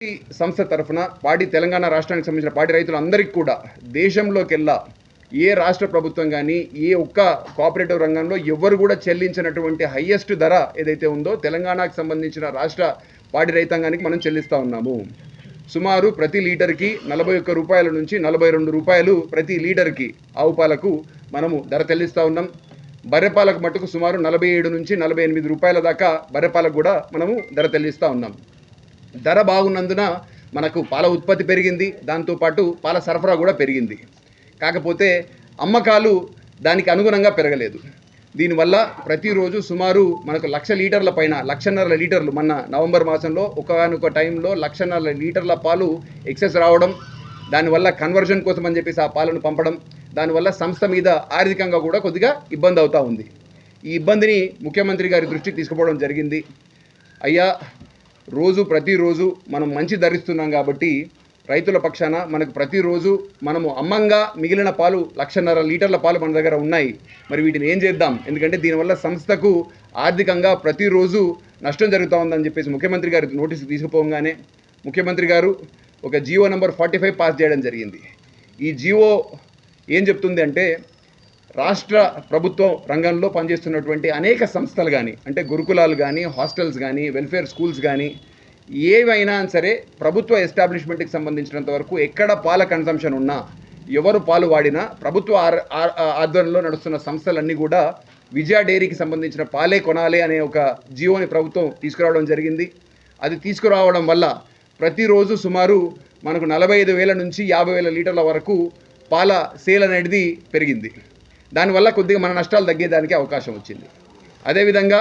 ఈ సంస్థ తరఫున పాడి తెలంగాణ రాష్ట్రానికి సంబంధించిన పాడి రైతులందరికీ కూడా దేశంలోకెల్లా ఏ రాష్ట్ర ప్రభుత్వం కానీ ఏ ఒక్క కోఆపరేటివ్ రంగంలో ఎవరు కూడా చెల్లించినటువంటి హైయెస్ట్ ధర ఏదైతే ఉందో తెలంగాణకు సంబంధించిన రాష్ట్ర పాడి రైతాంగానికి మనం చెల్లిస్తూ ఉన్నాము. సుమారు ప్రతి లీటర్కి 41 రూపాయల నుంచి 42 రూపాయలు ప్రతి లీటర్కి ఆవు పాలకు మనము ధర చెల్లిస్తూ ఉన్నాం. బర్రెపాలకు మట్టుకు సుమారు 47 నుంచి 48 రూపాయల దాకా బర్రెపాలకు కూడా మనము ధర చెల్లిస్తూ ఉన్నాం. ధర బాగున్నందున మనకు పాల ఉత్పత్తి పెరిగింది, దాంతోపాటు పాల సరఫరా కూడా పెరిగింది. కాకపోతే అమ్మకాలు దానికి అనుగుణంగా పెరగలేదు. దీనివల్ల ప్రతిరోజు సుమారు మనకు 1,00,000 లీటర్ల పైన 1,50,000 లీటర్లు మొన్న నవంబర్ మాసంలో ఒకనొక టైంలో 1,50,000 లీటర్ల పాలు ఎక్సెస్ రావడం, దానివల్ల కన్వర్జన్ కోసం అని చెప్పేసి ఆ పాలను పంపడం, దానివల్ల సంస్థ మీద ఆర్థికంగా కూడా కొద్దిగా ఇబ్బంది అవుతూ ఉంది. ఈ ఇబ్బందిని ముఖ్యమంత్రి గారి దృష్టికి తీసుకుపోవడం జరిగింది. అయ్యా, ప్రతిరోజు మనం మంచి ధరిస్తున్నాం కాబట్టి రైతుల పక్షాన మనకు ప్రతిరోజు మనము అమ్మంగా మిగిలిన పాలు 1,50,000 లీటర్ల పాలు మన దగ్గర ఉన్నాయి. మరి వీటిని ఏం చేద్దాం? ఎందుకంటే దీనివల్ల సంస్థకు ఆర్థికంగా ప్రతిరోజు నష్టం జరుగుతూ ఉందని చెప్పేసి ముఖ్యమంత్రి గారి నోటీసు తీసుకుపోగానే ముఖ్యమంత్రి గారు ఒక జియో నెంబర్ 45 పాస్ చేయడం జరిగింది. ఈ జియో ఏం చెప్తుంది అంటే, రాష్ట్ర ప్రభుత్వం రంగంలో పనిచేస్తున్నటువంటి అనేక సంస్థలు కానీ, అంటే గురుకులాలు కానీ, హాస్టల్స్ కానీ, వెల్ఫేర్ స్కూల్స్ కానీ, ఏవైనా సరే ప్రభుత్వ ఎస్టాబ్లిష్మెంట్కి సంబంధించినంత వరకు ఎక్కడ పాల కన్సంప్షన్ ఉన్నా, ఎవరు పాలు వాడినా ప్రభుత్వ ఆధ్వర్యంలో నడుస్తున్న సంస్థలన్నీ కూడా విజయ డైరీకి సంబంధించిన పాలే కొనాలి అనే ఒక జియోని ప్రభుత్వం తీసుకురావడం జరిగింది. అది తీసుకురావడం వల్ల ప్రతిరోజు సుమారు మనకు 45,000 నుంచి 50,000 లీటర్ల వరకు పాల సేల్ అనేది పెరిగింది. దానివల్ల కొద్దిగా మన నష్టాలు తగ్గేదానికి అవకాశం వచ్చింది. అదేవిధంగా